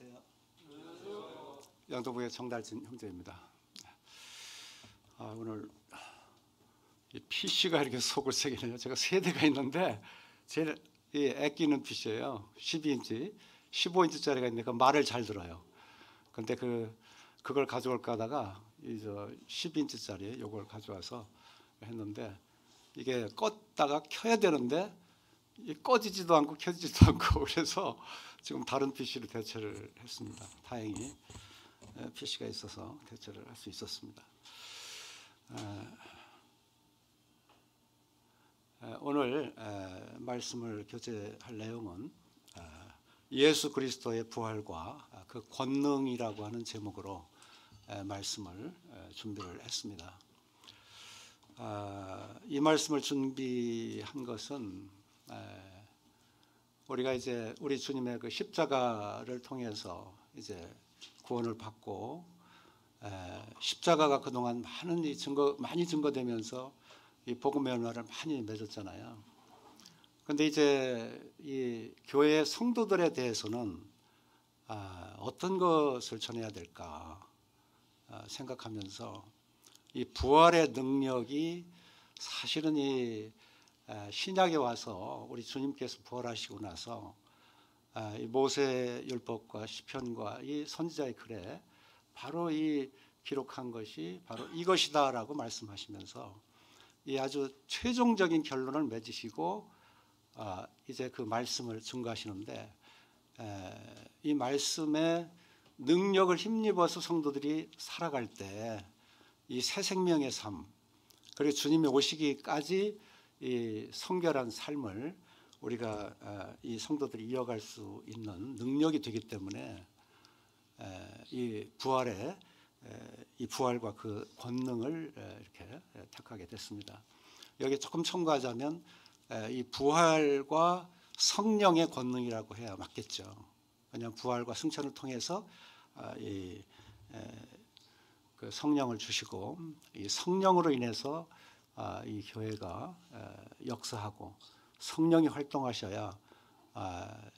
안녕하세요. 양도부의 정달진 형제입니다. 오늘 이 PC가 이렇게 속을 새기네요. 제가 세 대가 있는데 제일 아끼는 PC예요. 12인치, 15인치짜리가 있는데 그 말을 잘 들어요. 근데 그걸 가져올까 하다가 이 12인치짜리 요걸 가져와서 했는데 이게 껐다가 켜야 되는데 꺼지지도 않고 켜지지도 않고 그래서 지금 다른 PC로 대체를 했습니다. 다행히 PC가 있어서 대체를 할 수 있었습니다. 오늘 말씀을 교제할 내용은 예수 그리스도의 부활과 그 권능이라고 하는 제목으로 말씀을 준비를 했습니다. 이 말씀을 준비한 것은 우리가 이제 우리 주님의 그 십자가를 통해서 이제 구원을 받고 십자가가 그동안 많이 증거되면서 이 복음의 언어를 많이 맺었잖아요. 그런데 이제 이 교회 성도들에 대해서는 어떤 것을 전해야 될까 생각하면서 이 부활의 능력이 사실은 이 신약에 와서 우리 주님께서 부활하시고 나서 이 모세 율법과 시편과 이 선지자의 글에 바로 이 기록한 것이 바로 이것이다라고 말씀하시면서 이 아주 최종적인 결론을 맺으시고 이제 그 말씀을 증거하시는데 이 말씀의 능력을 힘입어서 성도들이 살아갈 때 이 새 생명의 삶 그리고 주님이 오시기까지 이 성결한 삶을 우리가 이 성도들이 이어갈 수 있는 능력이 되기 때문에 이 부활의 이 부활과 그 권능을 이렇게 택하게 됐습니다. 여기 조금 첨가하자면 이 부활과 성령의 권능이라고 해야 맞겠죠. 그냥 부활과 승천을 통해서 그 성령을 주시고 이 성령으로 인해서 이 교회가 역사하고 성령이 활동하셔야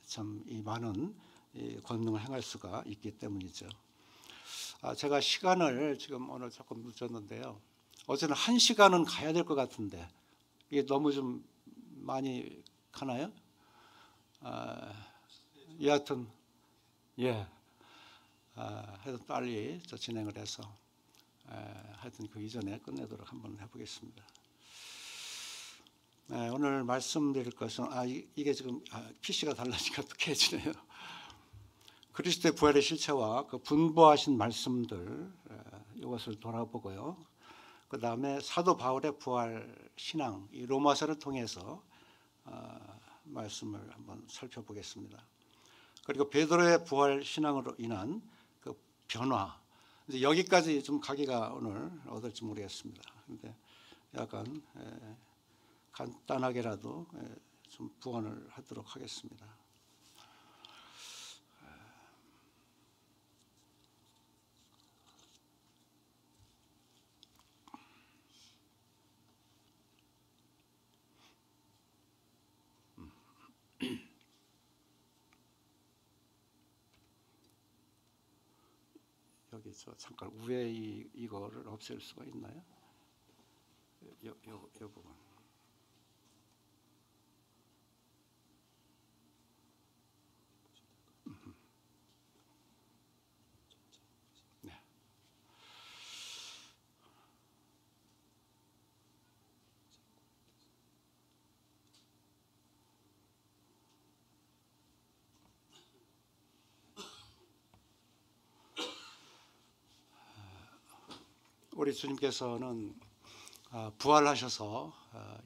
참 이 많은 이 권능을 행할 수가 있기 때문이죠. 제가 시간을 지금 오늘 조금 늦었는데요. 어제는 1시간은 가야 될 것 같은데 이게 너무 좀 많이 가나요? 여하튼 하여튼 빨리 진행을 해서 하여튼 그 이전에 끝내도록 한번 해보겠습니다. 오늘 말씀드릴 것은 이게 지금 PC가 달라지니까 또 깨지네요. 그리스도의 부활의 실체와 그 분부하신 말씀들 이것을 돌아보고요. 그 다음에 사도 바울의 부활 신앙 이 로마서를 통해서 말씀을 한번 살펴보겠습니다. 그리고 베드로의 부활 신앙으로 인한 그 변화 이제 여기까지 좀 가기가 오늘 어떨지 모르겠습니다. 그런데 약간 간단하게라도 좀 부언을 하도록 하겠습니다. 여기 잠깐 위에 이거를 없앨 수가 있나요? 요 부분. 네. 우리 주님께서는 부활하셔서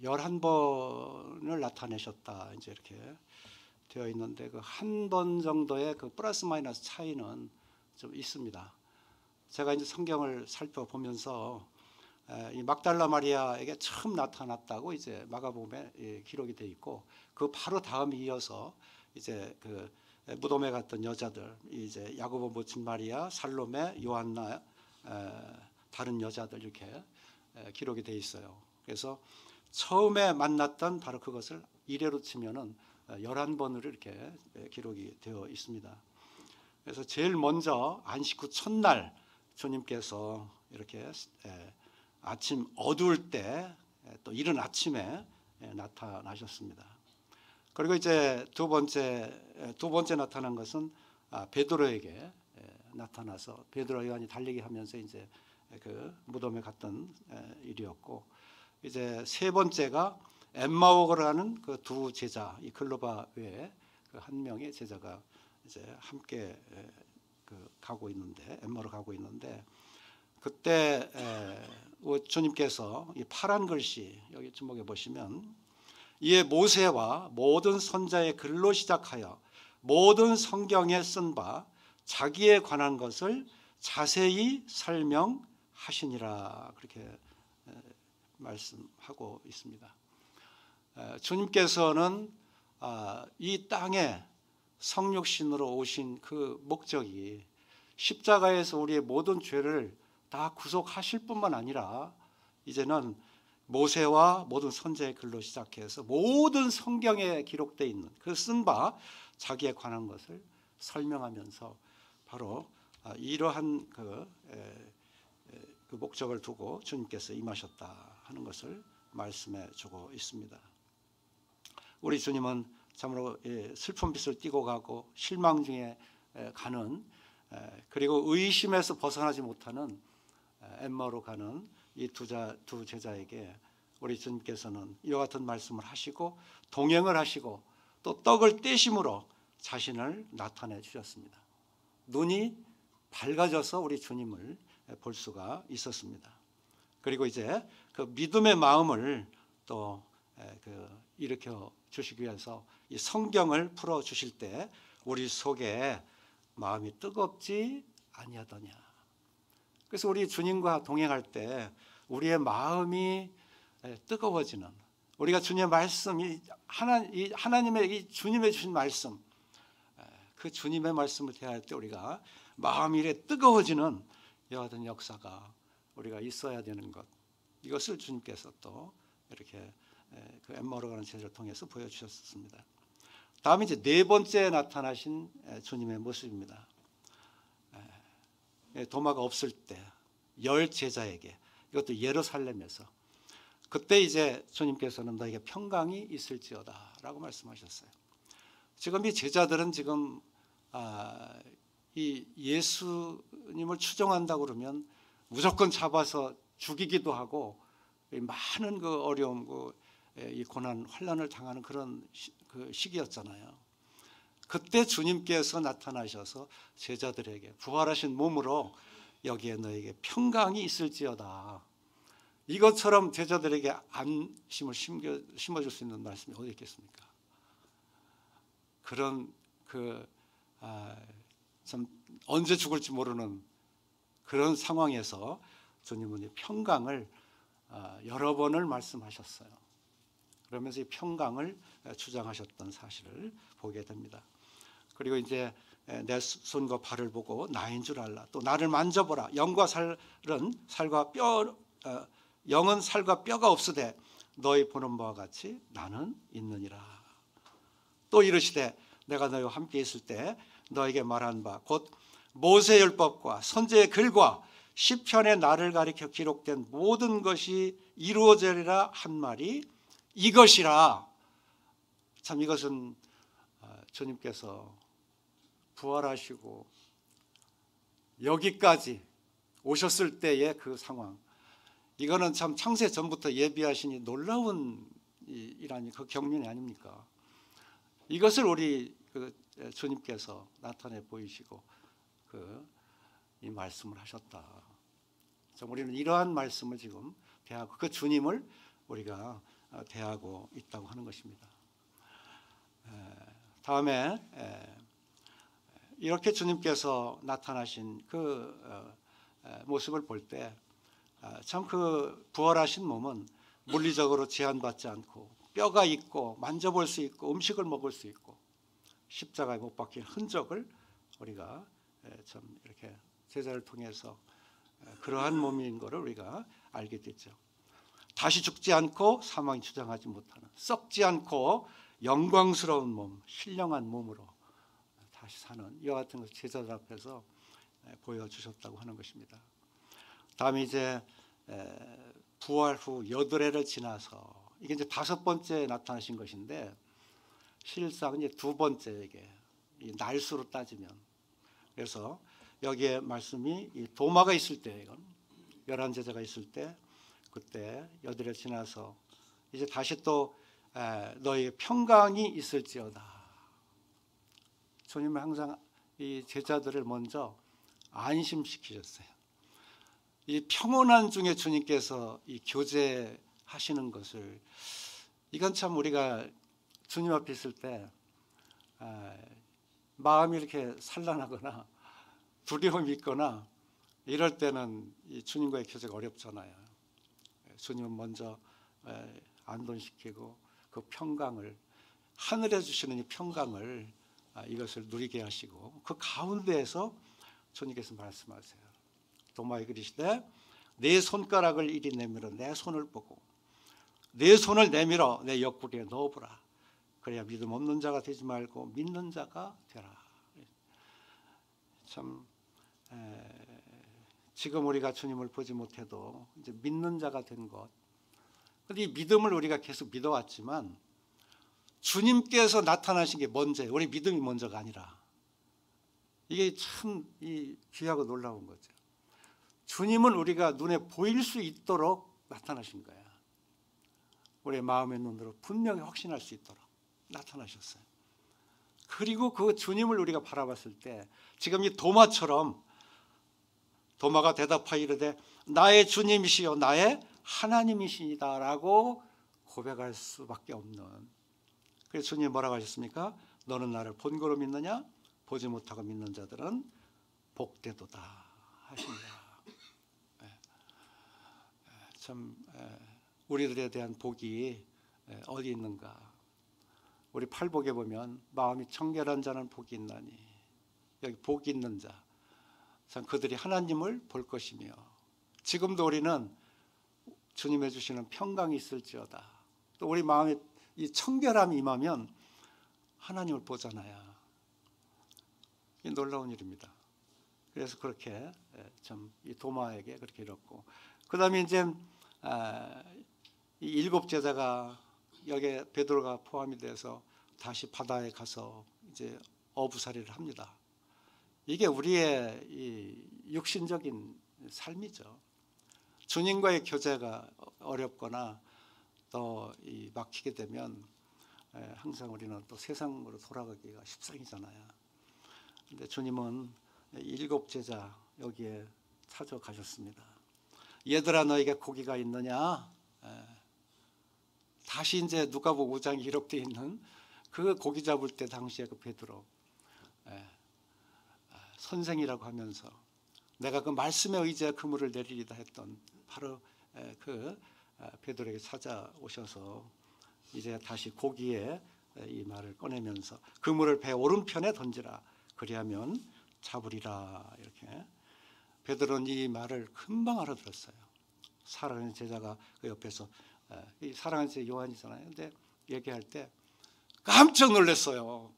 11번을 나타내셨다 이제 이렇게 되어 있는데 그 한 번 정도의 그 플러스 마이너스 차이는 좀 있습니다. 제가 이제 성경을 살펴보면서 이 막달라 마리아에게 처음 나타났다고 이제 마가복음에 기록이 돼 있고 그 바로 다음 이어서 이제 그 무덤에 갔던 여자들 이제 야고보 모친 마리아, 살로메, 요한나 다른 여자들 이렇게 기록이 돼 있어요. 그래서 처음에 만났던 바로 그것을 이래로 치면은 11번으로 이렇게 기록이 되어 있습니다. 그래서 제일 먼저 안식 후 첫날 주님께서 이렇게 아침 어두울 때 또 이른 아침에 나타나셨습니다. 그리고 이제 두 번째 나타난 것은 베드로에게 나타나서 베드로 요한이 달리기 하면서 이제 그 무덤에 갔던 일이었고, 이제 세 번째가 엠마오라는 그 두 제자, 이 글로바 외에 그 한 명의 제자가 이제 함께 가고 있는데, 엠마오로 가고 있는데, 그때 주님께서 이 파란 글씨 여기 주목해 보시면, 이에 모세와 모든 선자의 글로 시작하여 모든 성경에 쓴 바 자기에 관한 것을 자세히 설명하시니라, 그렇게 말씀하고 있습니다. 주님께서는 이 땅에 성육신으로 오신 그 목적이 십자가에서 우리의 모든 죄를 다 구속하실 뿐만 아니라, 이제는 모세와 모든 선지자의 글로 시작해서 모든 성경에 기록되어 있는 그 쓴 바 자기에 관한 것을 설명하면서 바로 이러한 그 목적을 두고 주님께서 임하셨다 하는 것을 말씀해 주고 있습니다. 우리 주님은 참으로 슬픈 빛을 띠고 가고 실망 중에 가는, 그리고 의심에서 벗어나지 못하는 엠마오로 가는 이 두 제자에게 우리 주님께서는 이와 같은 말씀을 하시고 동행을 하시고 또 떡을 떼심으로 자신을 나타내 주셨습니다. 눈이 밝아져서 우리 주님을 볼 수가 있었습니다. 그리고 이제 그 믿음의 마음을 또 일으켜 주시기 위해서 이 성경을 풀어 주실 때 우리 속에 마음이 뜨겁지 아니하더냐. 그래서 우리 주님과 동행할 때 우리의 마음이 뜨거워지는, 우리가 주님의 말씀, 하나님의 이 주님의 주신 말씀, 그 주님의 말씀을 대할 때 우리가 마음이 이래 뜨거워지는 이와 같은 역사가 우리가 있어야 되는 것, 이것을 주님께서 또 이렇게 그 엠마오로 가는 제자를 통해서 보여주셨습니다. 다음에 이제 네 번째 나타나신 주님의 모습입니다. 도마가 없을 때 열 제자에게, 이것도 예루살렘에서, 그때 이제 주님께서는 너에게 평강이 있을지어다라고 말씀하셨어요. 지금 이 제자들은 지금 이 예수님을 추종한다고 그러면 무조건 잡아서 죽이기도 하고 많은 그 어려움, 이 고난, 환난을 당하는 그런 그 시기였잖아요. 그때 주님께서 나타나셔서 제자들에게 부활하신 몸으로 여기에 너에게 평강이 있을지어다, 이것처럼 제자들에게 안심을 심어줄 수 있는 말씀이 어디 있겠습니까? 그런 참 언제 죽을지 모르는 그런 상황에서 주님은 평강을 여러 번을 말씀하셨어요. 그러면서 이 평강을 주장하셨던 사실을 보게 됩니다. 그리고 이제 내 손과 발을 보고 나인 줄 알라, 또 나를 만져보라, 영은 살과 뼈가 없으되 너희 보는 바와 같이 나는 있느니라. 또 이르시되 내가 너희와 함께 있을 때 너에게 말한 바 곧 모세 율법과 선지의 글과 시편에 나를 가리켜 기록된 모든 것이 이루어지리라 한 말이 이것이라. 참 이것은 주님께서 부활하시고 여기까지 오셨을 때의 그 상황, 이거는 참 창세 전부터 예비하시니 놀라운 이라니 그 경륜이 아닙니까? 이것을 우리 주님께서 나타내 보이시고 이 말씀을 하셨다. 우리는 이러한 말씀을 지금 대하고 그 주님을 우리가 대하고 있다고 하는 것입니다. 다음에 이렇게 주님께서 나타나신 그 모습을 볼 때 참 그 부활하신 몸은 물리적으로 제한받지 않고 뼈가 있고 만져볼 수 있고 음식을 먹을 수 있고 십자가에 못 박힌 흔적을 우리가 참 이렇게 제자를 통해서 그러한 몸인 것을 우리가 알게 됐죠. 다시 죽지 않고 사망이 주장하지 못하는, 썩지 않고 영광스러운 몸, 신령한 몸으로 다시 사는 이와 같은 것을 제자들 앞에서 보여주셨다고 하는 것입니다. 다음에 이제 부활 후 8회를 지나서 이게 이제 5번째 나타나신 것인데 실상 이제 2번째 이게 이 날수로 따지면 그래서 여기에 말씀이 이 도마가 있을 때 이건 11 제자가 있을 때 그때 8회를 지나서 이제 다시 또 너희 평강이 있을지어다. 주님은 항상 이 제자들을 먼저 안심시키셨어요. 이 평온한 중에 주님께서 이 교제하시는 것을 이건 참 우리가 주님 앞에 있을 때 마음이 이렇게 산란하거나 두려움이 있거나 이럴 때는 이 주님과의 교제가 어렵잖아요. 주님은 먼저 안돈시키고 그 평강을 하늘에 주시는 이 평강을 이것을 누리게 하시고 그 가운데에서 주님께서 말씀하세요. 도마에 그리시되 내 손가락을 이리 내밀어 내 손을 보고 내 손을 내밀어 내 옆구리에 넣어보라. 그래야 믿음 없는 자가 되지 말고 믿는 자가 되라. 참 지금 우리가 주님을 보지 못해도 이제 믿는 자가 된 것. 그런데 이 믿음을 우리가 계속 믿어왔지만 주님께서 나타나신 게 먼저예요. 우리 믿음이 먼저가 아니라. 이게 참 이 귀하고 놀라운 거죠. 주님은 우리가 눈에 보일 수 있도록 나타나신 거예요. 우리의 마음의 눈으로 분명히 확신할 수 있도록 나타나셨어요. 그리고 그 주님을 우리가 바라봤을 때 지금 이 도마처럼 도마가 대답하여 이르되 나의 주님이시요 나의 하나님이시니다라고 고백할 수밖에 없는. 그래서 주님이 뭐라고 하셨습니까? 너는 나를 본거로 믿느냐? 보지 못하고 믿는 자들은 복되도다 하십니다. 참 우리들에 대한 복이 어디 있는가? 우리 팔복에 보면 마음이 청결한 자는 복이 있나니 여기 복이 있는 자 참 그들이 하나님을 볼 것이며 지금도 우리는 주님의 주시는 평강이 있을지어다. 또 우리 마음에 이 청결함이 임하면 하나님을 보잖아요. 이 놀라운 일입니다. 그래서 그렇게 참 이 도마에게 그렇게 이뤘고 그 다음에 이제 이 7 제자가 여기에 베드로가 포함이 돼서 다시 바다에 가서 이제 어부살이를 합니다. 이게 우리의 이 육신적인 삶이죠. 주님과의 교제가 어렵거나 또 이 막히게 되면 항상 우리는 또 세상으로 돌아가기가 십상이잖아요. 근데 주님은 7 제자 여기에 찾아가셨습니다. 얘들아 너에게 고기가 있느냐? 다시 이제 누가복음 5장에 기록되어 있는 그 고기 잡을 때 당시에 그 베드로 선생이라고 하면서 내가 그 말씀에 의지해 그물을 내리리다 했던 바로 그 베드로에게 찾아오셔서 이제 다시 고기에 이 말을 꺼내면서 그물을 배 오른편에 던지라 그리하면 잡으리라. 이렇게 베드로는 이 말을 금방 알아들었어요. 사랑하는 제자가 그 옆에서 이 사랑하는 제자 요한이잖아요. 근데 얘기할 때 깜짝 놀랐어요.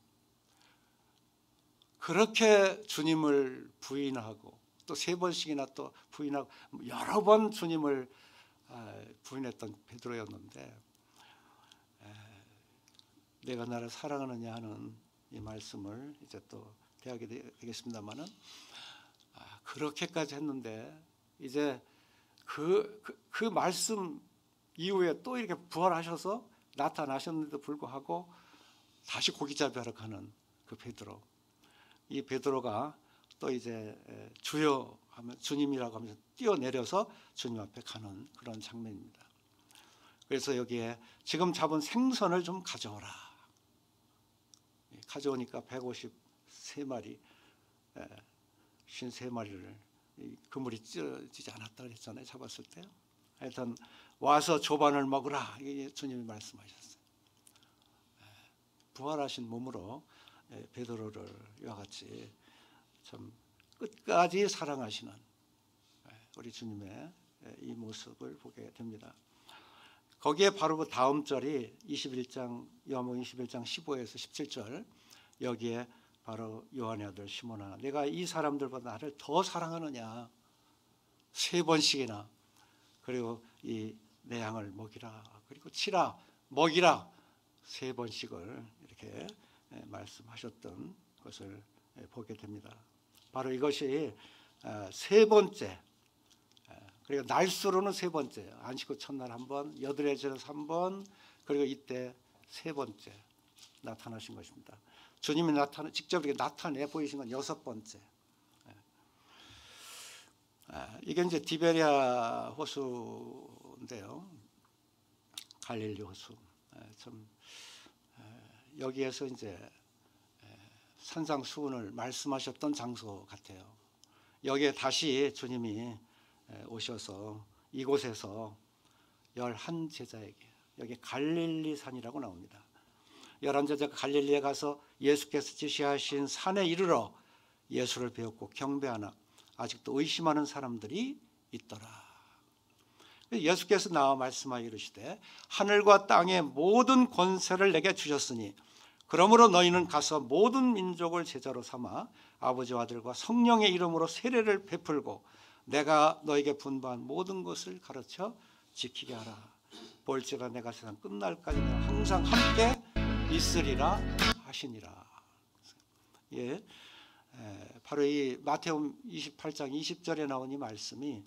그렇게 주님을 부인하고 또 3번씩이나 또 부인하고 여러 번 주님을 부인했던 베드로였는데 내가 나를 사랑하느냐 하는 이 말씀을 이제 또 대하게 되겠습니다만은 그렇게까지 했는데 이제 그 말씀 이후에 또 이렇게 부활하셔서 나타나셨는데도 불구하고 다시 고기 잡으러 가는 그 베드로. 이 베드로가 또 이제 주여 하면 주님이라고 하면서 뛰어내려서 주님 앞에 가는 그런 장면입니다. 그래서 여기에 지금 잡은 생선을 좀 가져오라. 가져오니까 153마리, 53마리를 그물이 찢어지지 않았다 그랬잖아요. 잡았을 때. 하여튼 와서 조반을 먹으라. 이게 주님이 말씀하셨어요. 부활하신 몸으로 베드로를 이와 같이 참 끝까지 사랑하시는 우리 주님의 이 모습을 보게 됩니다. 거기에 바로 그 다음 절이 21장 요한복음 21장 15에서 17절 여기에 바로 요한의 아들 시몬아, 내가 이 사람들보다 나를 더 사랑하느냐. 3번씩이나. 그리고 이 내 양을 먹이라, 그리고 치라, 먹이라 3번씩을 이렇게 말씀하셨던 것을 보게 됩니다. 바로 이것이 3번째, 그리고 날수로는 3번째, 안식 후 첫날 1번, 여덟의 절에서 1번, 그리고 이때 3번째 나타나신 것입니다. 주님이 직접 이렇게 나타내 보이신 건 6번째. 이게 이제 디베리아 호수인데요, 갈릴리 호수. 참 여기에서 이제 산상수훈을 말씀하셨던 장소 같아요. 여기에 다시 주님이 오셔서 이곳에서 11제자에게, 여기 갈릴리 산이라고 나옵니다. 11제자가 갈릴리에 가서 예수께서 지시하신 산에 이르러 예수를 배웠고 경배하나 아직도 의심하는 사람들이 있더라. 예수께서 나와 말씀하여 이르시되 하늘과 땅의 모든 권세를 내게 주셨으니 그러므로 너희는 가서 모든 민족을 제자로 삼아 아버지와 아들과 성령의 이름으로 세례를 베풀고 내가 너에게 분부한 모든 것을 가르쳐 지키게 하라. 볼지라 내가 세상 끝날까지 내가 항상 함께 있으리라 하시니라. 예, 바로 이 마태복음 28장 20절에 나온 이 말씀이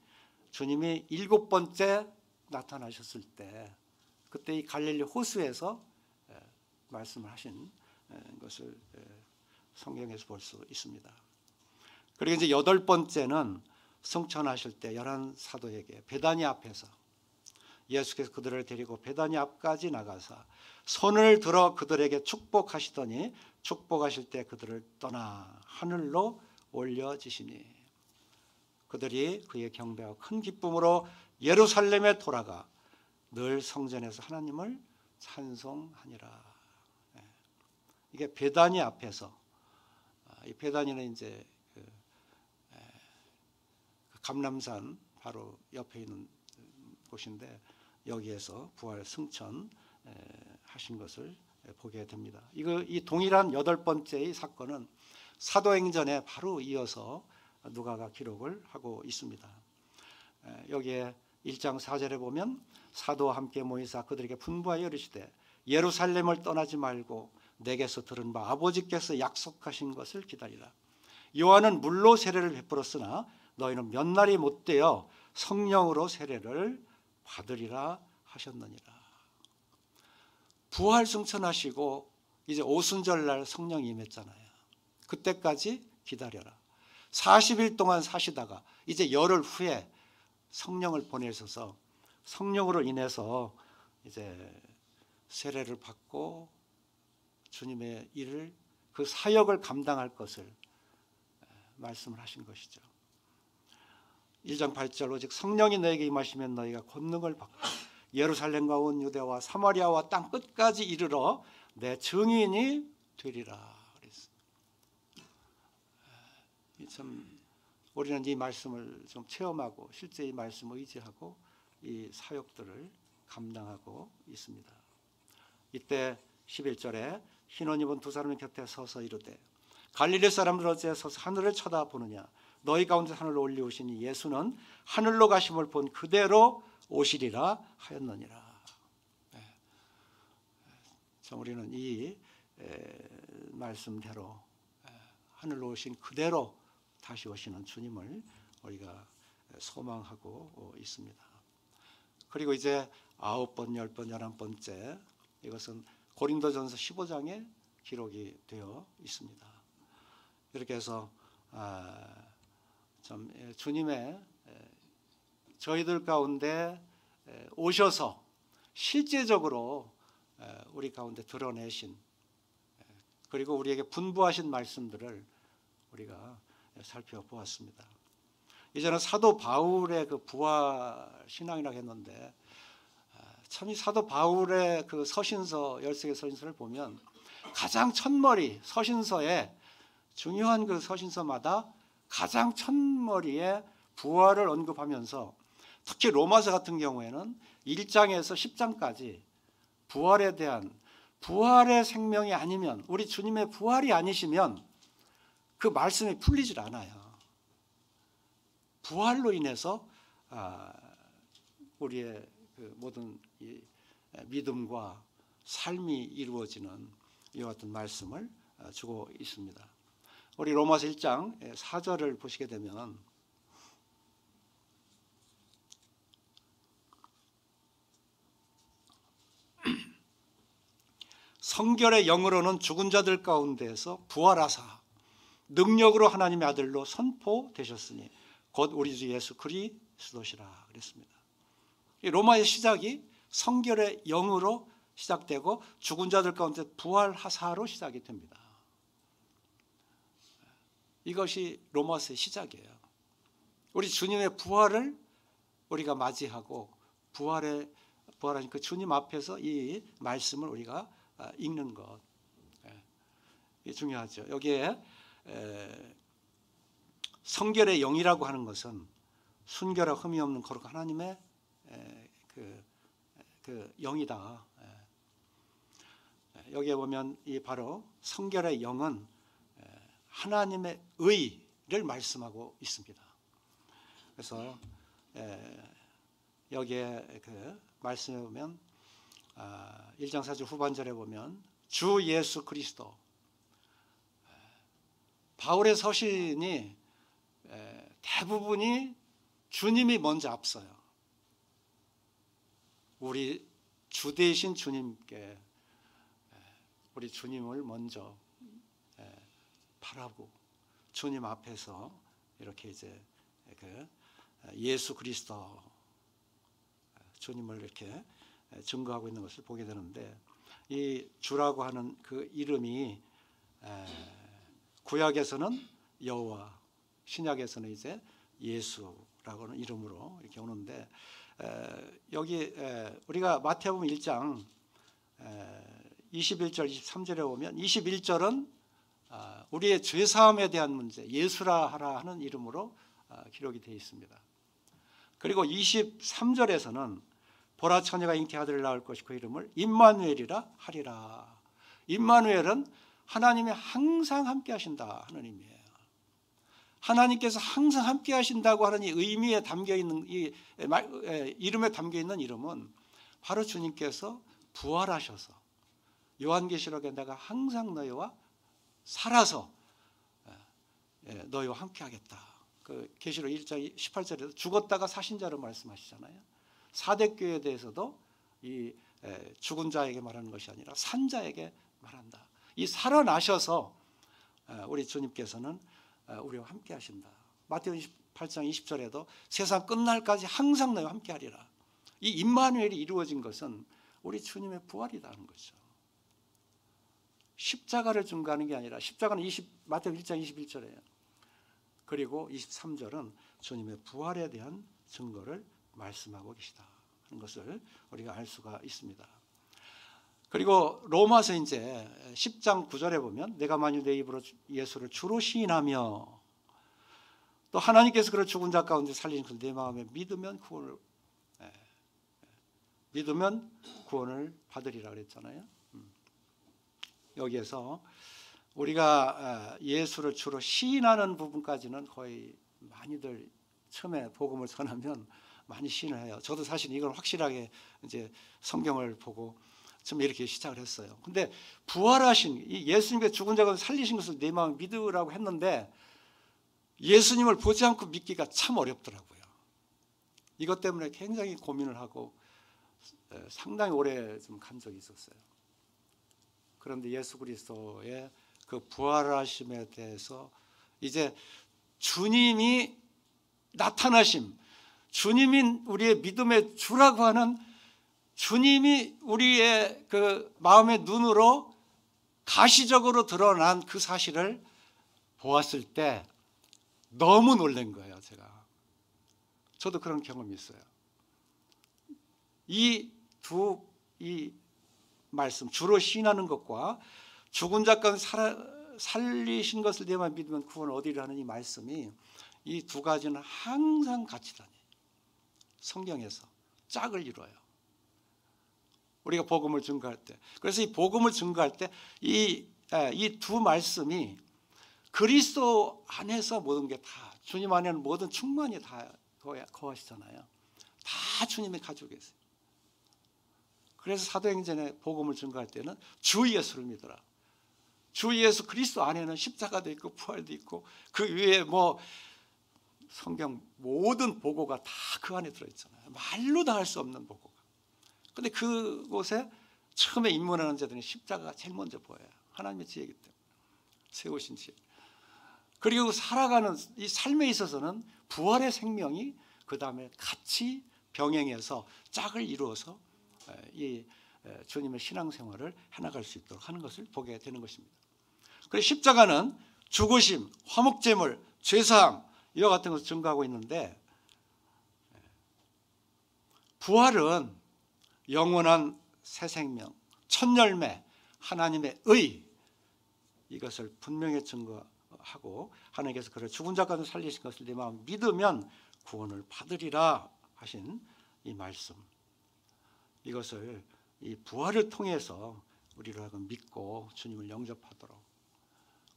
주님이 7번째 나타나셨을 때, 그때 이 갈릴리 호수에서 말씀을 하신 것을 성경에서 볼 수 있습니다. 그리고 이제 8번째는 승천하실 때 11 사도에게 베다니 앞에서 예수께서 그들을 데리고 베다니 앞까지 나가사 손을 들어 그들에게 축복하시더니 축복하실 때 그들을 떠나 하늘로 올려지시니 그들이 그의 경배와 큰 기쁨으로 예루살렘에 돌아가 늘 성전에서 하나님을 찬송하니라. 이게 베다니 앞에서, 이 베다니는 이제 감람산 바로 옆에 있는 곳인데 여기에서 부활 승천 하신 것을 보게 됩니다. 이 동일한 8번째의 사건은 사도행전에 바로 이어서 누가가 기록을 하고 있습니다. 여기에 1장 4절에 보면 사도와 함께 모이사 그들에게 분부하여 이르시되 예루살렘을 떠나지 말고 내게서 들은 바 아버지께서 약속하신 것을 기다리라. 요한은 물로 세례를 베풀었으나 너희는 몇 날이 못되어 성령으로 세례를 받으리라 하셨느니라. 부활 승천하시고 이제 오순절날 성령이 임했잖아요. 그때까지 기다려라. 40일 동안 사시다가 이제 열흘 후에 성령을 보내셔서 성령으로 인해서 이제 세례를 받고 주님의 일을, 그 사역을 감당할 것을 말씀을 하신 것이죠. 1장 8절 오직 성령이 너에게 임하시면 너희가 권능을 받고 예루살렘과 온 유대와 사마리아와 땅 끝까지 이르러 내 증인이 되리라. 참 우리는 이 말씀을 좀 체험하고 실제 이 말씀을 의지하고 이 사역들을 감당하고 있습니다. 이때 11절에 흰 옷 입은 2 사람의 곁에 서서 이르되 갈릴리 사람들 어찌 서서 하늘을 쳐다보느냐. 너희 가운데 하늘로 올리우시니 예수는 하늘로 가심을 본 그대로 오시리라 하였느니라. 참 우리는 이 말씀대로 하늘로 오신 그대로 다시 오시는 주님을 우리가 소망하고 있습니다. 그리고 이제 9번, 10번, 11번째, 이것은 고린도전서 15장에 기록이 되어 있습니다. 이렇게 해서 참 주님의 저희들 가운데 오셔서 실제적으로 우리 가운데 드러내신, 그리고 우리에게 분부하신 말씀들을 우리가 살펴보았습니다. 이제는 사도 바울의 그 부활 신앙이라고 했는데 참 이 사도 바울의 그 서신서 13개 서신서를 보면 가장 첫머리 서신서에 중요한 그 서신서마다 가장 첫머리에 부활을 언급하면서 특히 로마서 같은 경우에는 1장에서 10장까지 부활에 대한, 부활의 생명이 아니면, 우리 주님의 부활이 아니시면 그 말씀이 풀리질 않아요. 부활로 인해서 우리의 그 모든 이 믿음과 삶이 이루어지는 이와 같은 말씀을 주고 있습니다. 우리 로마서 1장 4절을 보시게 되면 성결의 영으로는 죽은 자들 가운데에서 부활하사 능력으로 하나님의 아들로 선포되셨으니 곧 우리 주 예수 그리스도시라 그랬습니다. 이 로마의 시작이 성결의 영으로 시작되고 죽은 자들 가운데 부활하사로 시작이 됩니다. 이것이 로마서의 시작이에요. 우리 주님의 부활을 우리가 맞이하고 부활하신 그 주님 앞에서 이 말씀을 우리가 읽는 것, 이게 중요하죠. 여기에 성결의 영이라고 하는 것은 순결하고 흠이 없는 거룩 하나님의 그 영이다. 여기에 보면 이 바로 성결의 영은 하나님의 의를 말씀하고 있습니다. 그래서 여기에 그 말씀에 보면 1장 4절 후반절에 보면 주 예수 그리스도, 바울의 서신이 대부분이 주님이 먼저 앞서요. 우리 주 되신 주님께 우리 주님을 먼저 바라고 주님 앞에서 이렇게 이제 그 예수 그리스도 주님을 이렇게 증거하고 있는 것을 보게 되는데, 이 주라고 하는 그 이름이 구약에서는 여호와, 신약에서는 이제 예수라고 하는 이름으로 이렇게 오는데, 여기 우리가 마태복음 1장 21절 23절에 보면 21절은 우리의 죄사함에 대한 문제, 예수라 하라 하는 이름으로 기록이 되어 있습니다. 그리고 23절에서는 보라 처녀가 잉태 아들을 낳을 것이 그 이름을 임마누엘이라 하리라. 임마누엘은 하나님이 항상 함께 하신다 하는 의미예요. 하나님께서 항상 함께 하신다고 하는 이 의미에 담겨 있는 이 이름에 담겨 있는 이름은 바로 주님께서 부활하셔서 요한계시록에 내가 항상 너희와 살아서 너희와 함께 하겠다. 그 계시록 1장 18절에도 죽었다가 사신 자로 말씀하시잖아요. 사대교회에 대해서도 이 죽은 자에게 말하는 것이 아니라 산 자에게 말한다. 이 살아나셔서 우리 주님께서는 우리와 함께 하신다. 마태복음 28장 20절에도 세상 끝날까지 항상 너희와 함께 하리라. 이 임마누엘이 이루어진 것은 우리 주님의 부활이라는 거죠. 십자가를 증거하는 게 아니라, 십자가는 마태복음 1장 21절이에요. 그리고 23절은 주님의 부활에 대한 증거를 말씀하고 계시다 하는 것을 우리가 알 수가 있습니다. 그리고 로마서 이제 10장 9절에 보면 내가 만일 내 입으로 예수를 주로 시인하며 또 하나님께서 그를 죽은 자 가운데 살리신 그 내 마음에 믿으면 구원을 받으리라 그랬잖아요. 여기에서 우리가 예수를 주로 시인하는 부분까지는 거의 많이들 처음에 복음을 전하면 많이 시인을 해요. 저도 사실 이걸 확실하게 이제 성경을 보고 좀 이렇게 시작을 했어요. 근데 부활하신 이 예수님의 죽은 자 가운데 살리신 것을 내 마음에 믿으라고 했는데 예수님을 보지 않고 믿기가 참 어렵더라고요. 이것 때문에 굉장히 고민을 하고 상당히 오래 좀 간 적이 있었어요. 그런데 예수 그리스도의 그 부활하심에 대해서 이제 주님이 나타나심, 주님이 우리의 믿음의 주라고 하는 주님이 우리의 그 마음의 눈으로 가시적으로 드러난 그 사실을 보았을 때 너무 놀란 거예요. 저도 그런 경험이 있어요. 이 말씀, 주로 시인하는 것과 죽은 자 가운데 살리신 것을 내만 믿으면 구원을 얻으리라는 이 말씀이, 이 두 가지는 항상 같이 다녀요. 성경에서 짝을 이루어요. 우리가 복음을 증거할 때. 그래서 이 복음을 증거할 때 이 두 말씀이 그리스도 안에서 모든 게 다, 주님 안에는 모든 충만이 다 거하시잖아요. 다 주님이 가지고 계세요. 그래서 사도행전에 복음을 증거할 때는 주 예수를 믿어라. 주 예수 그리스도 안에는 십자가도 있고 부활도 있고 그 위에 뭐 성경 모든 보고가 다 그 안에 들어있잖아요. 말로 다 할 수 없는 보고가. 근데 그곳에 처음에 입문하는 자들은 십자가가 제일 먼저 보여요. 하나님의 지혜이기 때문에. 세우신 지혜. 그리고 살아가는 이 삶에 있어서는 부활의 생명이 그 다음에 같이 병행해서 짝을 이루어서 이 주님의 신앙생활을 해나갈 수 있도록 하는 것을 보게 되는 것입니다. 그래서 십자가는 죽으심, 화목제물, 죄사함 이와 같은 것을 증거하고 있는데, 부활은 영원한 새 생명, 첫 열매, 하나님의 의, 이것을 분명히 증거하고 하나님께서 그를 죽은 자 가운데 살리신 것을 내 마음 믿으면 구원을 받으리라 하신 이 말씀, 이것을 이 부활을 통해서 우리로 하여금 믿고 주님을 영접하도록,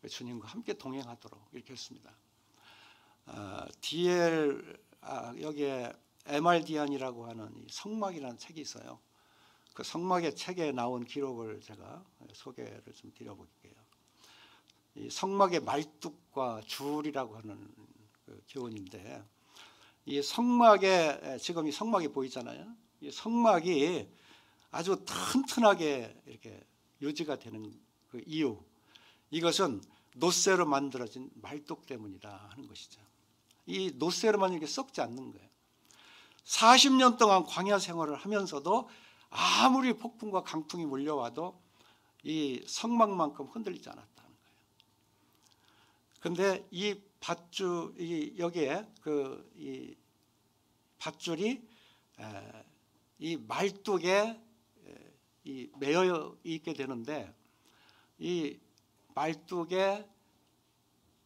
주님과 함께 동행하도록 이렇게 했습니다. 여기에 MRD안이라고 하는 이 성막이라는 책이 있어요. 그 성막의 책에 나온 기록을 제가 소개를 좀 드려볼게요. 이 성막의 말뚝과 줄이라고 하는 그 교훈인데, 이 성막에 지금 이 성막이 보이잖아요. 이 성막이 아주 튼튼하게 이렇게 유지가 되는 그 이유, 이것은 노쇠로 만들어진 말뚝 때문이다 하는 것이죠. 이 노쇠로 만든 게 썩지 않는 거예요. 40년 동안 광야 생활을 하면서도 아무리 폭풍과 강풍이 몰려와도 이 성막만큼 흔들리지 않았다는 거예요. 그런데 이 밧줄, 여기에 이 밧줄이 이 말뚝에 매여 있게 되는데, 이 말뚝에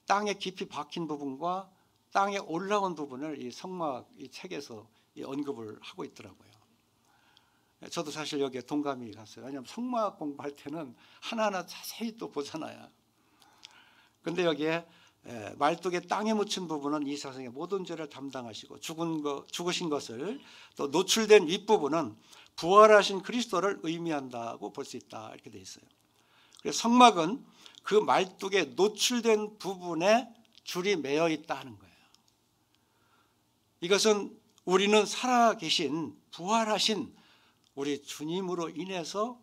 땅에 깊이 박힌 부분과 땅에 올라온 부분을 이 성막 이 책에서 이 언급을 하고 있더라고요. 저도 사실 여기에 동감이 갔어요. 왜냐하면 성막 공부할 때는 하나하나 자세히 또 보잖아요. 그런데 여기에 말뚝에 땅에 묻힌 부분은 이 세상의 모든 죄를 담당하시고 죽으신 것을, 또 노출된 윗부분은 부활하신 그리스도를 의미한다고 볼 수 있다 이렇게 되어 있어요. 그래서 성막은 그 말뚝에 노출된 부분에 줄이 매여 있다 하는 거예요. 이것은 우리는 살아계신 부활하신 우리 주님으로 인해서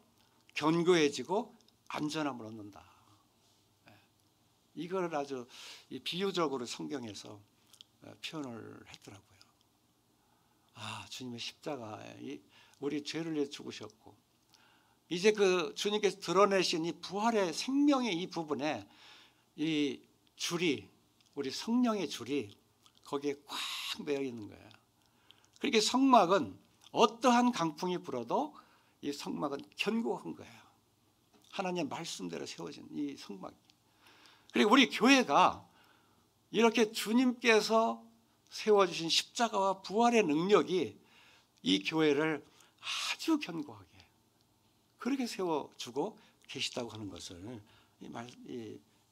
견고해지고 안전함을 얻는다. 이걸 아주 비유적으로 성경에서 표현을 했더라고요. 주님의 십자가에 우리 죄를 위해 죽으셨고, 이제 그 주님께서 드러내신 이 부활의 생명의 이 부분에 이 줄이, 우리 성령의 줄이 거기에 꽉 매여 있는 거예요. 그렇게 성막은 어떠한 강풍이 불어도 이 성막은 견고한 거예요. 하나님의 말씀대로 세워진 이 성막. 그리고 우리 교회가 이렇게 주님께서 세워주신 십자가와 부활의 능력이 이 교회를 아주 견고하게 그렇게 세워주고 계시다고 하는 것을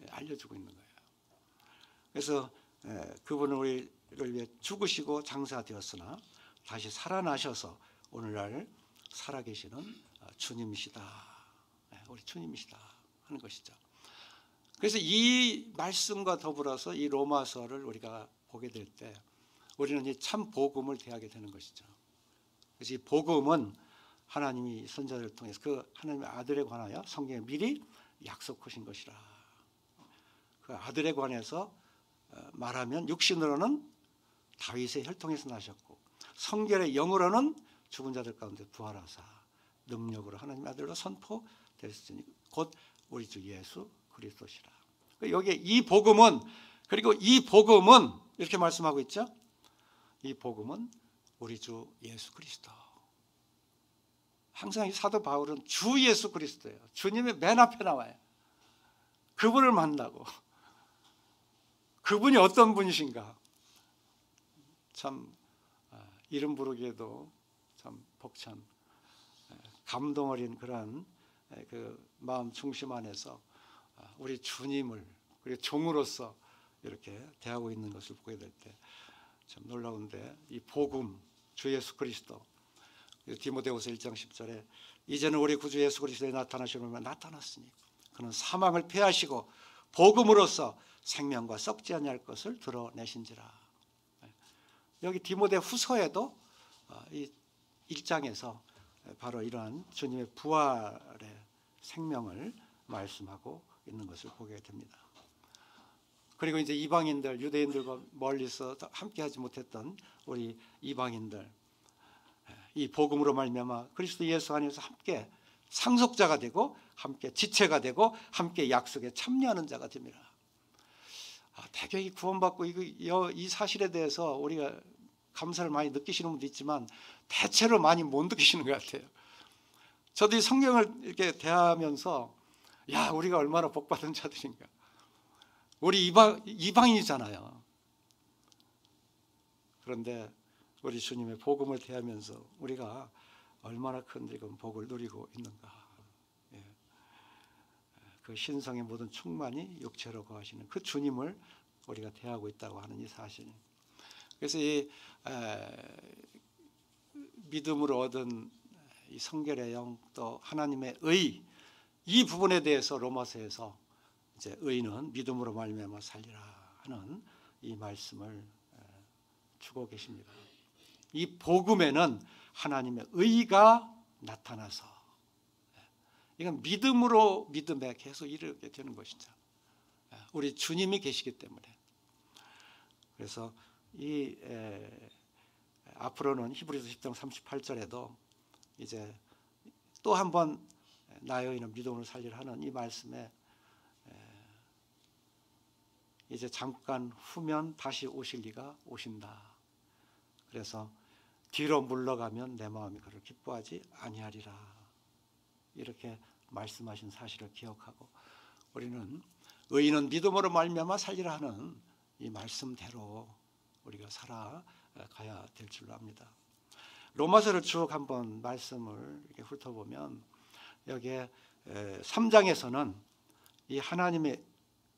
알려주고 있는 거예요. 그래서 그분은 우리를 위해 죽으시고 장사되었으나 다시 살아나셔서 오늘날 살아계시는 주님이시다. 우리 주님이시다 하는 것이죠. 그래서 이 말씀과 더불어서 이 로마서를 우리가 보게 될 때 우리는 이 참 복음을 대하게 되는 것이죠. 그래서 이 복음은 하나님이 선자를 통해서 그 하나님의 아들에 관하여 성경에 미리 약속하신 것이라. 그 아들에 관해서 말하면 육신으로는 다윗의 혈통에서 나셨고 성결의 영으로는 죽은 자들 가운데 부활하사 능력으로 하나님의 아들로 선포되셨으니 곧 우리 주 예수 그리스도시라. 여기에 이 복음은, 그리고 이 복음은 이렇게 말씀하고 있죠. 이 복음은 우리 주 예수 그리스도. 항상 이 사도 바울은 주 예수 그리스도예요. 주님의 맨 앞에 나와요. 그분을 만나고 그분이 어떤 분이신가. 참 이름 부르기에도 참 벅찬 감동 어린 그러한 그 마음 중심 안에서 우리 주님을 그리고 종으로서 이렇게 대하고 있는 것을 보게 될 때 참 놀라운데, 이 복음, 주 예수 그리스도, 디모데후서 1장 10절에 이제는 우리 구주 예수 그리스도에 나타나시는 나타났으니 그는 사망을 패하시고 복음으로써 생명과 썩지 아니할 것을 드러내신지라. 여기 디모데 후서에도 이 1장에서 바로 이러한 주님의 부활의 생명을 말씀하고 있는 것을 보게 됩니다. 그리고 이제 이방인들, 유대인들과 멀리서 함께하지 못했던 우리 이방인들, 이 복음으로 말미암아 그리스도 예수 안에서 함께 상속자가 되고 함께 지체가 되고 함께 약속에 참여하는 자가 됩니다. 대개이 구원받고 이 사실에 대해서 우리가 감사를 많이 느끼시는 분도 있지만 대체로 많이 못 느끼시는 것 같아요. 저도 이 성경을 이렇게 대하면서 야, 우리가 얼마나 복받은 자들인가. 우리 이방인이잖아요. 그런데 우리 주님의 복음을 대하면서 우리가 얼마나 큰 지금 복을 누리고 있는가. 그 신성의 모든 충만이 육체로 거하시는 그 주님을 우리가 대하고 있다고 하는 이 사실. 그래서 이 믿음으로 얻은 이 성결의 영, 또 하나님의 의, 이 부분에 대해서 로마서에서 이제 의는 믿음으로 말미암아 살리라 하는 이 말씀을 주고 계십니다. 이 복음에는 하나님의 의가 나타나서 이건 믿음으로 믿음에 계속 이르게 되는 것이죠. 우리 주님이 계시기 때문에. 그래서 이 앞으로는 히브리서 10장 38절에도 이제 또 한 번 나의 의는 믿음으로 살리라 하는 이 말씀에 이제 잠깐 후면 다시 오실 이가 오신다. 그래서 뒤로 물러가면 내 마음이 그를 기뻐하지 아니하리라. 이렇게 말씀하신 사실을 기억하고 우리는 의인은 믿음으로 말미암아 살리라 하는 이 말씀대로 우리가 살아가야 될 줄로 압니다. 로마서를 쭉 한번 말씀을 이렇게 훑어보면 여기에 3장에서는 이 하나님의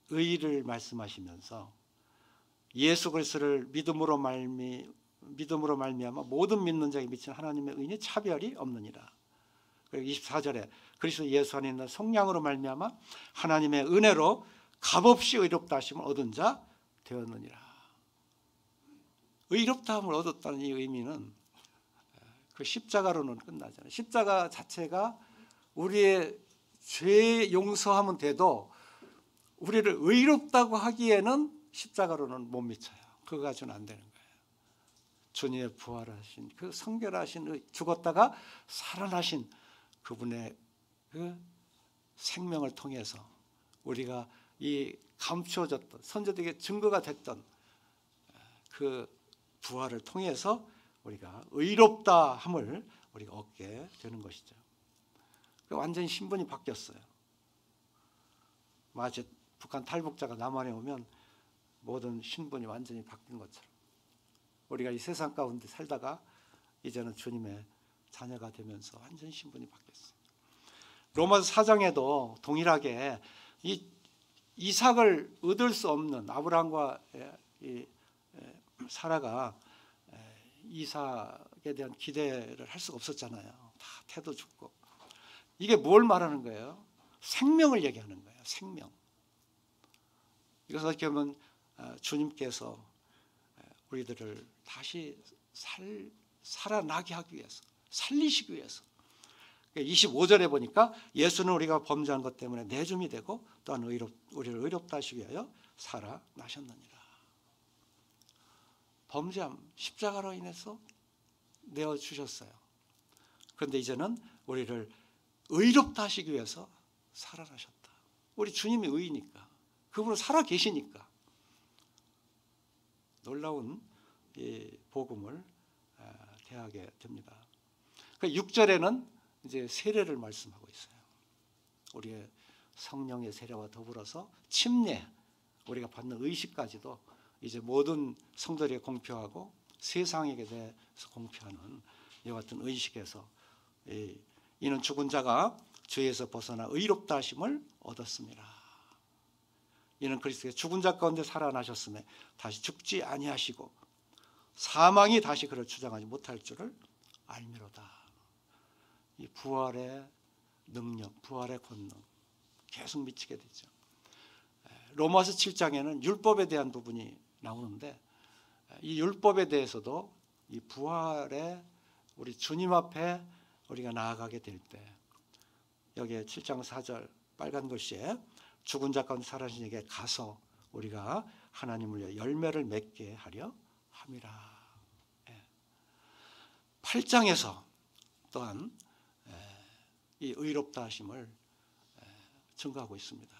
의를 말씀하시면서 예수 그리스도를 믿음으로 말미암아 모든 믿는 자에게 미친 하나님의 의는 차별이 없느니라. 그리고 24절에 그리스도 예수 안에 있는 성령으로 말미암아 하나님의 은혜로 값없이 의롭다 하심을 얻은 자 되었느니라. 의롭다함을 얻었다는 이 의미는 그 십자가로는 끝나잖아요. 십자가 자체가 우리의 죄 용서하면 돼도 우리를 의롭다고 하기에는 십자가로는 못 미쳐요. 그거 가지고는 안 되는 거예요. 주님의 부활하신 그 성결하신 죽었다가 살아나신 그분의 그 생명을 통해서 우리가 이 감추어졌던 선조들에게 증거가 됐던 그 부활을 통해서 우리가 의롭다함을 우리가 얻게 되는 것이죠. 완전히 신분이 바뀌었어요. 마치 북한 탈북자가 남한에 오면 모든 신분이 완전히 바뀐 것처럼 우리가 이 세상 가운데 살다가 이제는 주님의 자녀가 되면서 완전히 신분이 바뀌었어요. 로마서 4장에도 동일하게 이 이삭을 얻을 수 없는 아브라함과 사라가 이삭에 대한 기대를 할 수가 없었잖아요. 다 태도 죽고. 이게 뭘 말하는 거예요? 생명을 얘기하는 거예요. 생명. 이것을 어떻게 보면 주님께서 우리들을 다시 살아나게 하기 위해서, 살리시기 위해서. 25절에 보니까 예수는 우리가 범죄한 것 때문에 내줌이 되고 또한 우리를 의롭다 하시기 위하여 살아나셨느니라. 범죄함, 십자가로 인해서 내어주셨어요. 그런데 이제는 우리를 의롭다 하시기 위해서 살아나셨다. 우리 주님이 의이니까, 그분은 살아계시니까 놀라운 이 복음을 대하게 됩니다. 6절에는 이제 세례를 말씀하고 있어요. 우리의 성령의 세례와 더불어서 침례, 우리가 받는 의식까지도 이제 모든 성도들에게 공표하고 세상에게 대해서 공표하는 이와 같은 의식에서 이는 죽은 자가 죄에서 벗어나 의롭다 하심을 얻었습니다. 이는 그리스도의 죽은 자 가운데 살아나셨음에 다시 죽지 아니하시고 사망이 다시 그를 주장하지 못할 줄을 알미로다. 이 부활의 능력, 부활의 권능 계속 미치게 되죠. 로마서 7장에는 율법에 대한 부분이 나오는데 이 율법에 대해서도 이 부활의 우리 주님 앞에 우리가 나아가게 될 때 여기에 7장 4절 빨간 글씨에 죽은 자 가운데 살아나신 이에게 가서 우리가 하나님을 위해 열매를 맺게 하려 함이라. 8장에서 또한 이 의롭다 하심을 증거하고 있습니다.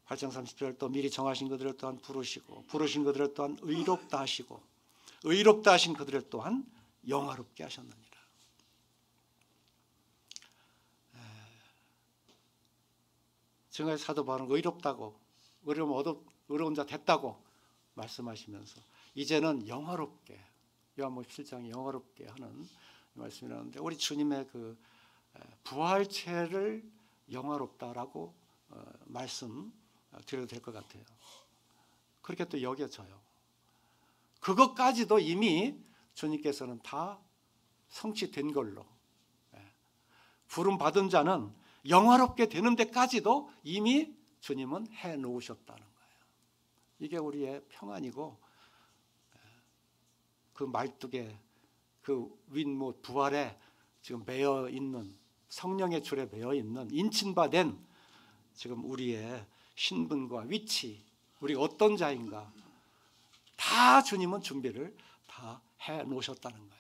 8장 30절 또 미리 정하신 그들을 또한 부르시고 부르신 그들을 또한 의롭다 하시고 의롭다 하신 그들을 또한 영화롭게 하셨느니라. 지금까지 사도 바울은 의롭다고 의로운 자 됐다고 말씀하시면서 이제는 영화롭게 요한복음 7장에 영화롭게 하는 말씀이 나오는데 우리 주님의 그 부활체를 영화롭다라고 말씀 드려도 될 것 같아요. 그렇게 또 여겨져요. 그것까지도 이미 주님께서는 다 성취된 걸로 부름 받은 자는 영화롭게 되는 데까지도 이미 주님은 해놓으셨다는 거예요. 이게 우리의 평안이고 그 말뚝에 그 윗못 부활에 지금 매여 있는 성령의 줄에 매여 있는 인친바된 지금 우리의 신분과 위치, 우리가 어떤 자인가 다 주님은 준비를 다 해놓으셨다는 거예요.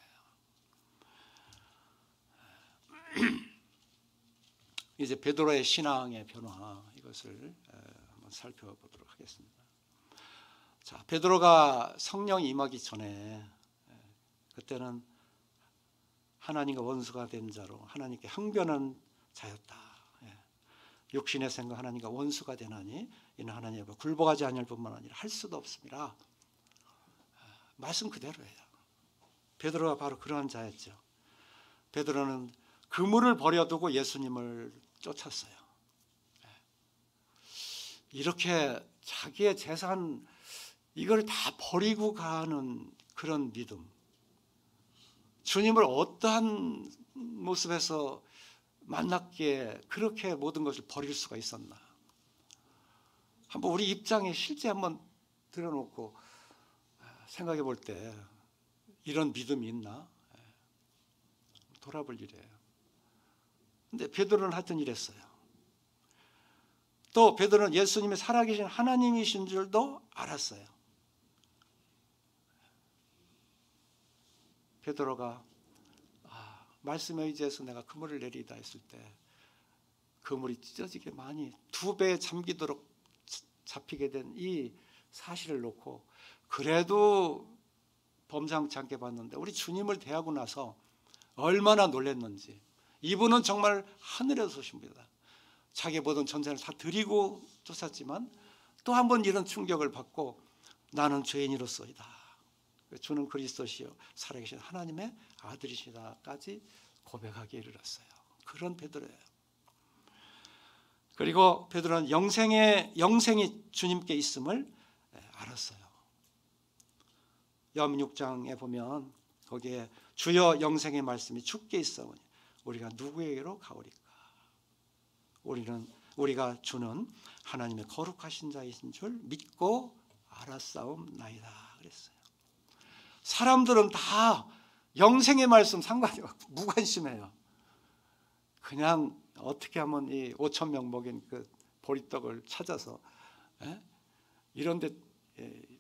이제 베드로의 신앙의 변화 이것을 한번 살펴보도록 하겠습니다. 자, 베드로가 성령이 임하기 전에 그때는 하나님과 원수가 된 자로 하나님께 항변한 자였다. 육신의 생각 하나님과 원수가 되나니 이는 하나님 앞에 굴복하지 아니할 뿐만 아니라 할 수도 없습니다. 말씀 그대로예요. 베드로가 바로 그러한 자였죠. 베드로는 그물을 버려두고 예수님을 쫓았어요. 이렇게 자기의 재산 이걸 다 버리고 가는 그런 믿음. 주님을 어떠한 모습에서 만났기에 그렇게 모든 것을 버릴 수가 있었나. 한번 우리 입장에 실제 한번 들어놓고 생각해 볼 때 이런 믿음이 있나? 돌아볼 일이에요. 근데 베드로는 하여튼 이랬어요. 또 베드로는 예수님이 살아계신 하나님이신 줄도 알았어요. 베드로가 말씀에 의지해서 내가 그물을 내리다 했을 때 그물이 찢어지게 많이 2배 잠기도록 잡히게 된 이 사실을 놓고 그래도 범상치 않게 봤는데 우리 주님을 대하고 나서 얼마나 놀랐는지. 이분은 정말 하늘에서 오신 분이다. 자기 모든 전생을 다 드리고 쫓았지만 또 한 번 이런 충격을 받고 나는 죄인이로소이다. 주는 그리스도시요 살아계신 하나님의 아들이시다까지 고백하기에 이르렀어요. 그런 베드로예요. 그리고 베드로는 영생이 주님께 있음을 알았어요. 요한복음 6장에 보면 거기에 주여 영생의 말씀이 주께 있사오니 우리가 누구에게로 가오리까? 우리가 주는 하나님의 거룩하신 자이신 줄 믿고 알았사옵나이다 그랬어요. 사람들은 다 영생의 말씀 상관이 없고 무관심해요. 그냥 어떻게 하면 이 5,000명 먹인 그 보리떡을 찾아서 이런 데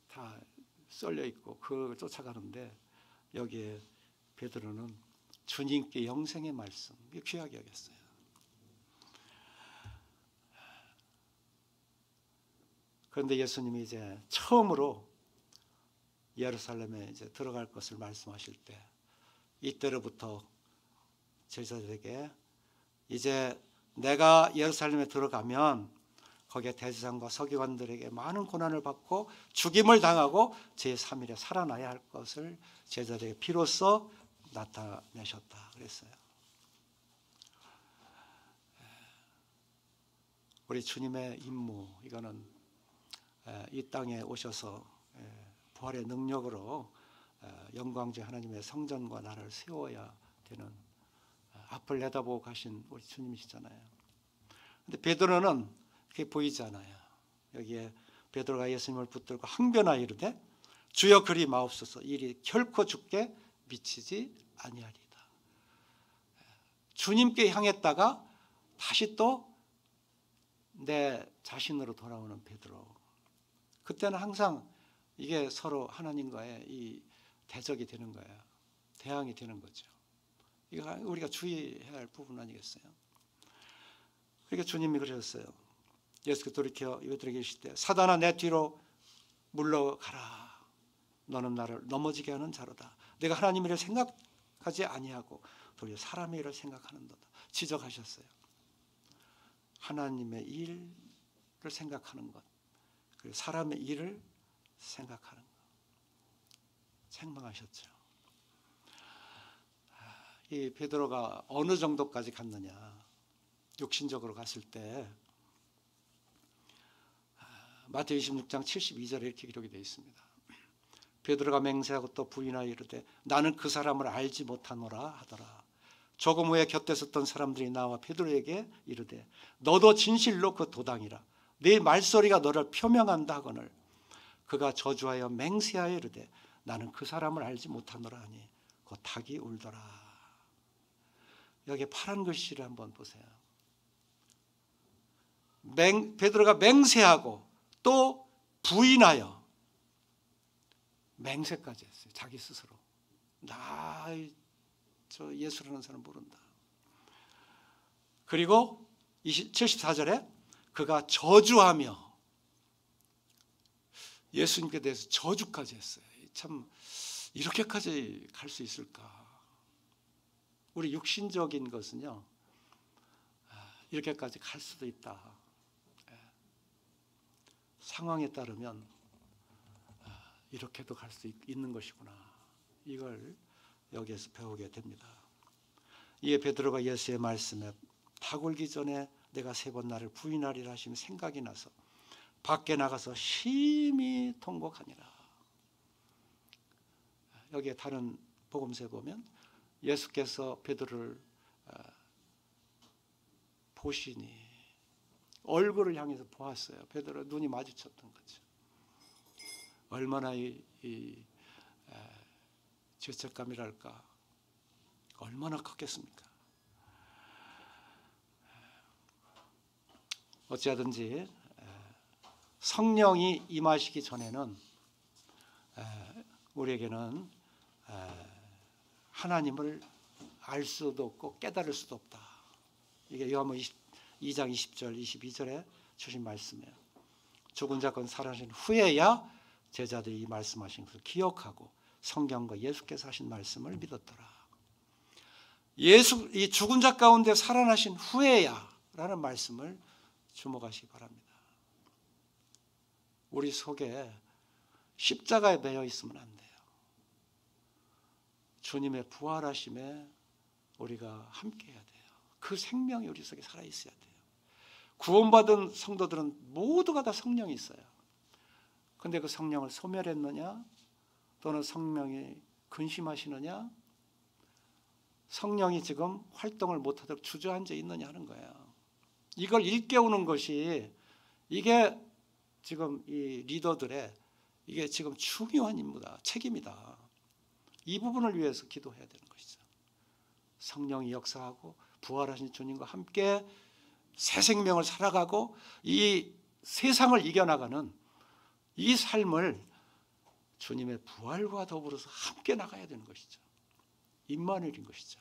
다 썰려 있고 그걸 쫓아가는데 여기에 베드로는 주님께 영생의 말씀 귀하게 여겼어요. 그런데 예수님이 이제 처음으로 예루살렘에 이제 들어갈 것을 말씀하실 때 이때로부터 제자들에게 이제 내가 예루살렘에 들어가면 거기에 대제사장과 서기관들에게 많은 고난을 받고 죽임을 당하고 제3일에 살아나야 할 것을 제자들에게 비로소 나타내셨다 그랬어요. 우리 주님의 임무, 이거는 이 땅에 오셔서 부활의 능력으로 영광주 하나님의 성전과 나를 세워야 되는, 앞을 내다보고 가신 우리 주님이시잖아요. 근데 베드로는 그게 보이지 않아요. 여기에 베드로가 예수님을 붙들고 항변하여 이르되 주여 그리 마옵소서, 일이 결코 죽게 미치지 아니하리이다. 주님께 향했다가 다시 또 내 자신으로 돌아오는 베드로. 그때는 항상 이게 서로 하나님과의 이 대적이 되는 거예요. 대항이 되는 거죠. 이거 우리가 주의해야 할 부분 아니겠어요? 그러니까 주님이 그러셨어요. 예수께서 돌이켜 베드로에게 이르시되 사단아 내 뒤로 물러가라. 너는 나를 넘어지게 하는 자로다. 내가 하나님의 일을 생각하지 아니하고 도리어 사람의 일을 생각하는도다. 지적하셨어요. 하나님의 일을 생각하는 것, 그리고 사람의 일을 생각하는 것, 책망하셨죠. 이 베드로가 어느 정도까지 갔느냐, 육신적으로 갔을 때 마태복음 26장 72절에 이렇게 기록이 되어 있습니다. 베드로가 맹세하고 또 부인하여 이르되 나는 그 사람을 알지 못하노라 하더라. 조금 후에 곁에 섰던 사람들이 나와 베드로에게 이르되 너도 진실로 그 도당이라. 네 말소리가 너를 표명한다 하거늘 그가 저주하여 맹세하여 이르되 나는 그 사람을 알지 못하노라 하니 곧 닭이 울더라. 여기 파란 글씨를 한번 보세요. 베드로가 맹세하고 또 부인하여 맹세까지 했어요. 자기 스스로. 저 예수라는 사람 모른다. 그리고 74절에 그가 저주하며 예수님께 대해서 저주까지 했어요. 참 이렇게까지 갈 수 있을까? 우리 육신적인 것은요, 이렇게까지 갈 수도 있다. 상황에 따르면 이렇게도 갈 수 있는 것이구나. 이걸 여기에서 배우게 됩니다. 이에 베드로가 예수의 말씀에 닭 울기 전에 내가 3번 나를 부인하리라 하시면 생각이 나서 밖에 나가서 심히 통곡하니라. 여기에 다른 복음서에 보면 예수께서 베드로를 보시니 얼굴을 향해서 보았어요. 베드로 눈이 마주쳤던 거죠. 얼마나 이 죄책감이랄까 얼마나 컸겠습니까? 어찌하든지 성령이 임하시기 전에는 우리에게는 하나님을 알 수도 없고 깨달을 수도 없다. 이게 요한복음 2장 20절 22절에 주신 말씀이에요. 죽은 자 가운데 살아나신 후에야 제자들이 이 말씀하신 것을 기억하고 성경과 예수께서 하신 말씀을 믿었더라. 이 죽은 자 가운데 살아나신 후에야 라는 말씀을 주목하시기 바랍니다. 우리 속에 십자가에 매여 있으면 안 돼요. 주님의 부활하심에 우리가 함께 해야 돼요. 그 생명이 우리 속에 살아있어야 돼요. 구원받은 성도들은 모두가 다 성령이 있어요. 그런데 그 성령을 소멸했느냐, 또는 성령이 근심하시느냐, 성령이 지금 활동을 못하도록 주저앉아 있느냐 하는 거예요. 이걸 일깨우는 것이 이게 지금 이 리더들의 이게 지금 중요한 임무다, 책임이다. 이 부분을 위해서 기도해야 되는 것이죠. 성령이 역사하고 부활하신 주님과 함께 새 생명을 살아가고 이 세상을 이겨나가는 이 삶을 주님의 부활과 더불어서 함께 나가야 되는 것이죠. 임마누엘인 것이죠.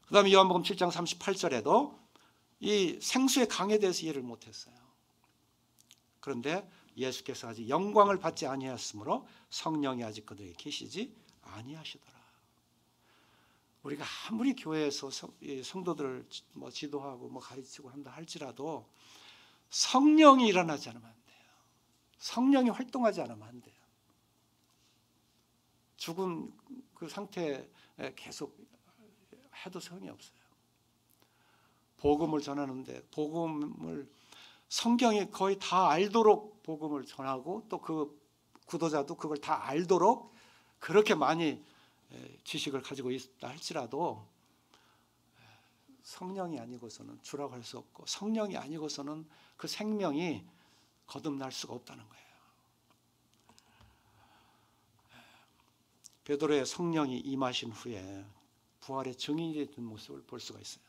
그 다음에 요한복음 7장 38절에도 이 생수의 강에 대해서 이해를 못했어요. 그런데 예수께서 아직 영광을 받지 아니하였으므로 성령이 아직 그들에게 계시지 아니하시더라. 우리가 아무리 교회에서 성도들을 지도하고 가르치고 한다 할지라도 성령이 일어나지 않으면 안 돼요. 성령이 활동하지 않으면 안 돼요. 죽은 그 상태에 계속 해도 소용이 없어요. 복음을 전하는데 복음을 성경이 거의 다 알도록 복음을 전하고 또 그 구도자도 그걸 다 알도록 그렇게 많이 지식을 가지고 있다 할지라도 성령이 아니고서는 주라고 할 수 없고 성령이 아니고서는 그 생명이 거듭날 수가 없다는 거예요. 베드로의 성령이 임하신 후에 부활의 증인이 된 모습을 볼 수가 있어요.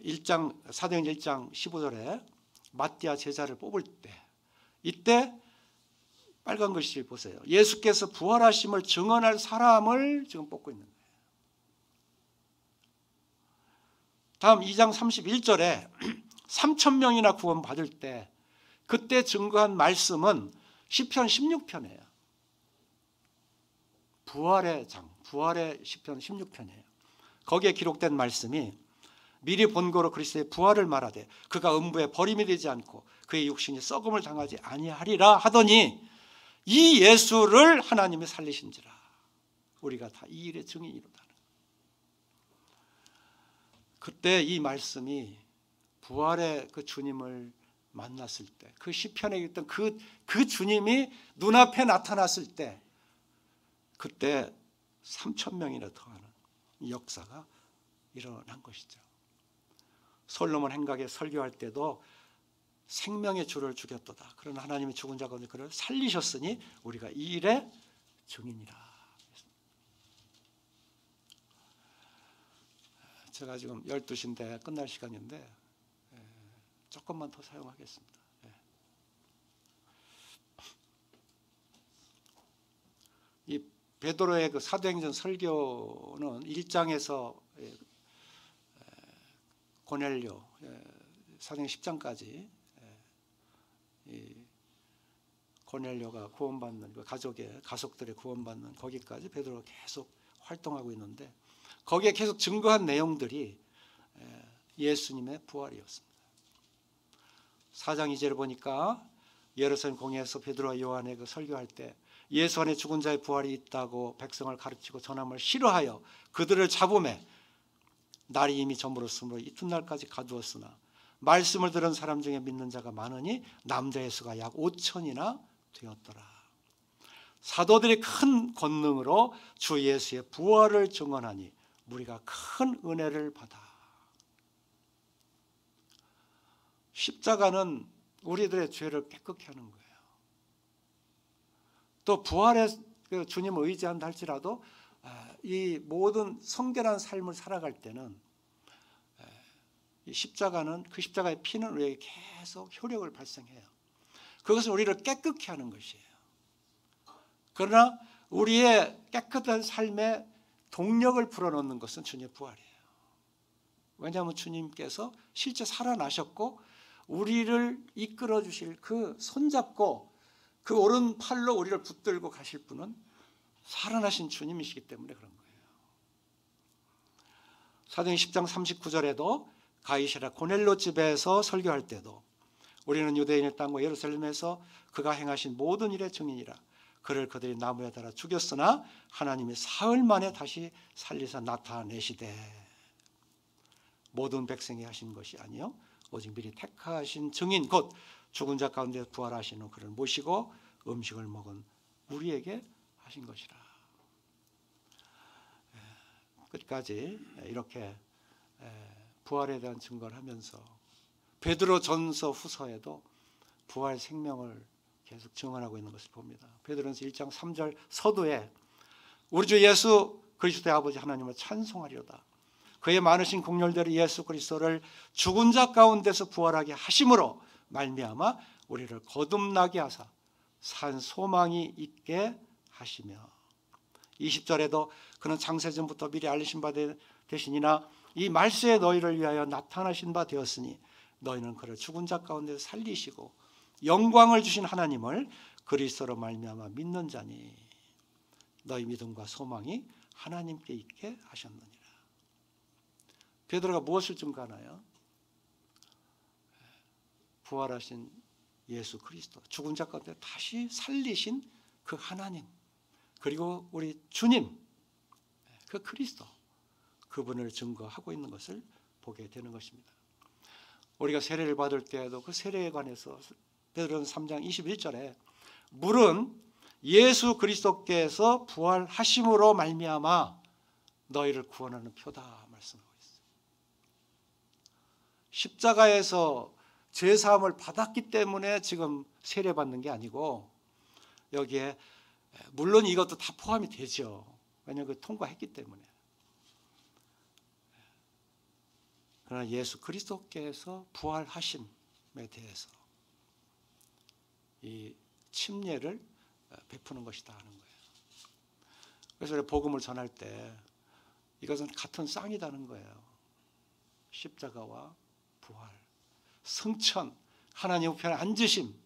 4도행전 1장 15절에 마띠아 제자를 뽑을 때 이때 빨간 글씨 보세요. 예수께서 부활하심을 증언할 사람을 지금 뽑고 있는 거예요. 다음 2장 31절에 3,000명이나 구원받을 때 그때 증거한 말씀은 시편 16편이에요. 부활의 장, 부활의 시편 16편이에요. 거기에 기록된 말씀이 미리 본고로 그리스도의 부활을 말하되 그가 음부에 버림이 되지 않고 그의 육신이 썩음을 당하지 아니하리라 하더니 이 예수를 하나님이 살리신지라. 우리가 다 이 일의 증인이로다. 그때 이 말씀이 부활의 그 주님을 만났을 때 그 시편에 있던 그 주님이 눈앞에 나타났을 때 그때 3,000명이나 더하는 역사가 일어난 것이죠. 솔로몬 행각에 설교할 때도 생명의 주를 죽였도다. 그러나 하나님이 죽은 자 가운데 그를 살리셨으니 우리가 이 일의 증인이라. 제가 지금 12시인데 끝날 시간인데 조금만 더 사용하겠습니다. 이 베드로의 그 사도행전 설교는 1장에서 고넬료 사도행전 10장까지 이 고넬료가 구원받는 그 가족들의 구원받는 거기까지 베드로가 계속 활동하고 있는데 거기에 계속 증거한 내용들이 예수님의 부활이었습니다. 4장 2절을 보니까 예루살렘 공회에서 베드로와 요한의 그 설교할 때 예수 안에 죽은 자의 부활이 있다고 백성을 가르치고 전함을 싫어하여 그들을 잡음에 날이 이미 저물었으므로 이튿날까지 가두었으나 말씀을 들은 사람 중에 믿는 자가 많으니 남자의 수가 약 5천이나 되었더라. 사도들이 큰 권능으로 주 예수의 부활을 증언하니 우리가 큰 은혜를 받아. 십자가는 우리들의 죄를 깨끗게 하는 거예요. 또 부활의 주님을 의지한다 할지라도 이 모든 성결한 삶을 살아갈 때는 이 십자가는 그 십자가의 피는 우리에게 계속 효력을 발생해요. 그것은 우리를 깨끗게 하는 것이에요. 그러나 우리의 깨끗한 삶에 동력을 불어넣는 것은 주님의 부활이에요. 왜냐하면 주님께서 실제 살아나셨고 우리를 이끌어 주실 그 손잡고 그 오른팔로 우리를 붙들고 가실 분은 살아나신 주님이시기 때문에 그런 거예요. 사도행전 10장 39절에도 가이사랴 고넬료 집에서 설교할 때도 우리는 유대인의 땅과 예루살렘에서 그가 행하신 모든 일의 증인이라. 그를 그들이 나무에 달아 죽였으나 하나님이 사흘 만에 다시 살리사 나타내시되 모든 백성이 하신 것이 아니요 오직 미리 택하신 증인 곧 죽은 자 가운데 부활하시는 그를 모시고 음식을 먹은 우리에게 하신 것이라. 끝까지 이렇게 부활에 대한 증거를 하면서 베드로 전서 후서에도 부활 생명을 계속 증언하고 있는 것을 봅니다. 베드로전서 1장 3절 서두에 우리 주 예수 그리스도의 아버지 하나님을 찬송하리로다. 그의 많으신 공렬대로 예수 그리스도를 죽은 자 가운데서 부활하게 하심으로 말미암아 우리를 거듭나게 하사 산 소망이 있게 하시며 20절에도 그는 창세전부터 미리 알리신 바 되시니나 이 말세에 너희를 위하여 나타나신 바 되었으니 너희는 그를 죽은 자 가운데서 살리시고 영광을 주신 하나님을 그리스도로 말미암아 믿는 자니 너희 믿음과 소망이 하나님께 있게 하셨느니라. 베드로가 무엇을 증거하나요? 부활하신 예수 그리스도, 죽은 자 가운데 다시 살리신 그 하나님, 그리고 우리 주님, 그 그리스도, 그분을 증거하고 있는 것을 보게 되는 것입니다. 우리가 세례를 받을 때에도 그 세례에 관해서 베드로전서 3장 21절에 물은 예수 그리스도께서 부활하심으로 말미암아 너희를 구원하는 표다 말씀하고 있어요. 십자가에서 죄사함을 받았기 때문에 지금 세례받는 게 아니고 여기에 물론 이것도 다 포함이 되죠. 왜냐하면 그 통과했기 때문에. 그러나 예수 그리스도께서 부활하심에 대해서 이 침례를 베푸는 것이다 하는 거예요. 그래서 복음을 전할 때 이것은 같은 쌍이다는 거예요. 십자가와 부활, 승천, 하나님 우편에 앉으심,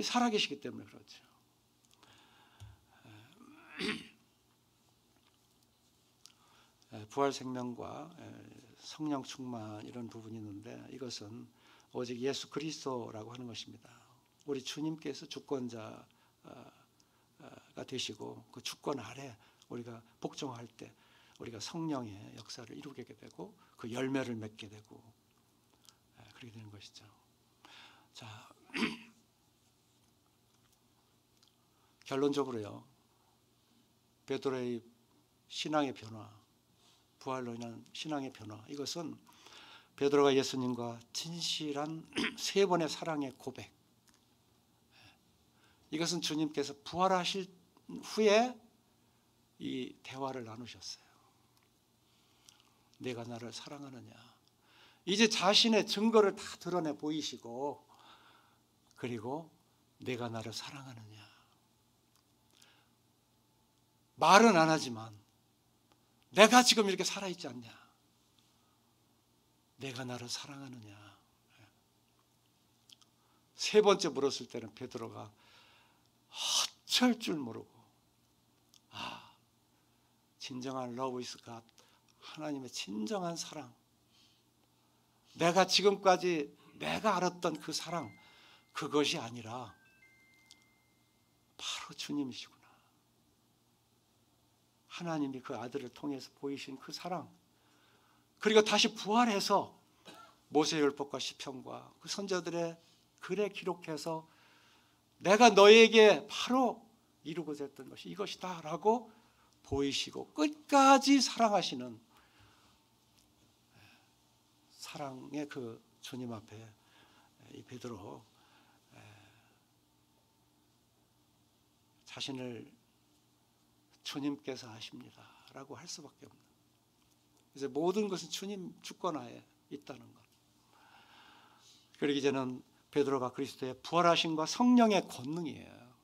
살아계시기 때문에 그렇죠. 부활 생명과 성령 충만 이런 부분이 있는데 이것은 오직 예수 그리스도라고 하는 것입니다. 우리 주님께서 주권자가 되시고 그 주권 아래 우리가 복종할 때 우리가 성령의 역사를 이루게 되고 그 열매를 맺게 되고 그렇게 되는 것이죠. 자, 결론적으로요. 베드로의 신앙의 변화, 부활로 인한 신앙의 변화, 이것은 베드로가 예수님과 진실한 세 번의 사랑의 고백, 이것은 주님께서 부활하실 후에 이 대화를 나누셨어요. 내가 나를 사랑하느냐. 이제 자신의 증거를 다 드러내 보이시고 그리고 내가 나를 사랑하느냐. 말은 안 하지만 내가 지금 이렇게 살아있지 않냐. 내가 나를 사랑하느냐. 세 번째 물었을 때는 베드로가 어쩔 줄 모르고 진정한 love is God, 하나님의 진정한 사랑, 내가 지금까지 내가 알았던 그 사랑, 그것이 아니라 바로 주님이시구나. 하나님이 그 아들을 통해서 보이신 그 사랑, 그리고 다시 부활해서 모세율법과 시편과 그 선자들의 글에 기록해서 내가 너에게 바로 이루고자 했던 것이 이것이다 라고 보이시고 끝까지 사랑하시는 사랑의 그 주님 앞에 이 베드로 자신을 주님께서 아십니다 라고 할 수밖에 없는, 이제 모든 것은 주님 주권하에 있다는 것. 그리고 이제는 베드로가 그리스도의 부활하심과 성령의 권능이에요.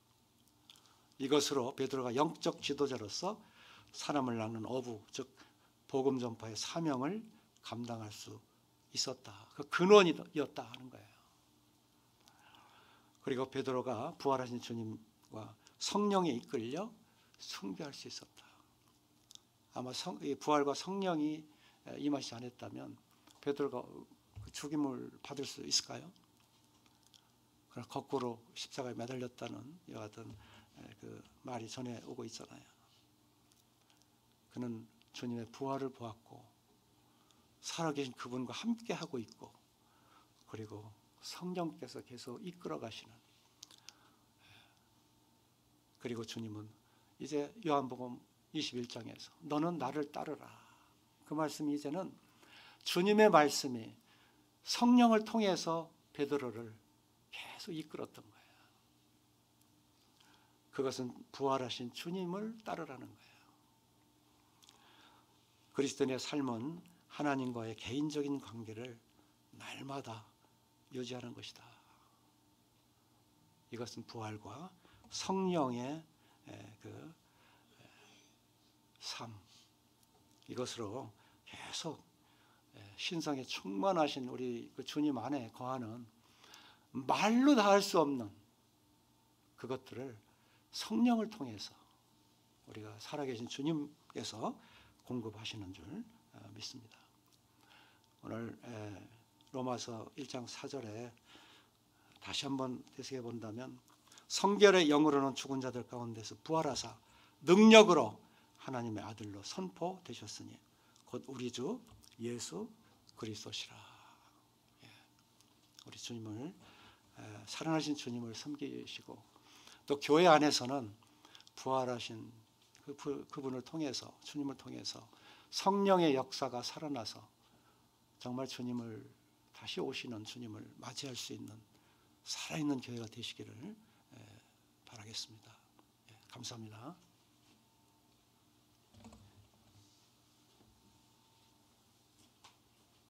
이것으로 베드로가 영적 지도자로서 사람을 낳는 어부, 즉 복음 전파의 사명을 감당할 수 있었다. 그 근원이었다 하는 거예요. 그리고 베드로가 부활하신 주님과 성령에 이끌려 순교할 수 있었다. 아마 부활과 성령이 임하지 않았다면 베드로가 죽임을 받을 수 있을까요? 그러나 거꾸로 십자가에 매달렸다는 이와 같은 그 말이 전해 오고 있잖아요. 그는 주님의 부활을 보았고 살아계신 그분과 함께 하고 있고 그리고 성령께서 계속 이끌어 가시는, 그리고 주님은 이제 요한복음 21장에서 너는 나를 따르라, 그 말씀이 이제는 주님의 말씀이 성령을 통해서 베드로를 계속 이끌었던 거예요. 그것은 부활하신 주님을 따르라는 거예요. 그리스도인의 삶은 하나님과의 개인적인 관계를 날마다 유지하는 것이다. 이것은 부활과 성령의 그 삶, 이것으로 계속 신성에 충만하신 우리 그 주님 안에 거하는, 말로 다 할 수 없는 그것들을 성령을 통해서 우리가 살아계신 주님께서 공급하시는 줄 믿습니다. 오늘 로마서 1장 4절에 다시 한번 되새겨 본다면 성결의 영으로는 죽은 자들 가운데서 부활하사 능력으로 하나님의 아들로 선포되셨으니 곧 우리 주 예수 그리스도시라. 우리 주님을 살아나신 주님을 섬기시고 또 교회 안에서는 부활하신 그분을 통해서 주님을 통해서 성령의 역사가 살아나서 정말 주님을 다시 오시는 주님을 맞이할 수 있는 살아있는 교회가 되시기를 바라겠습니다. 감사합니다.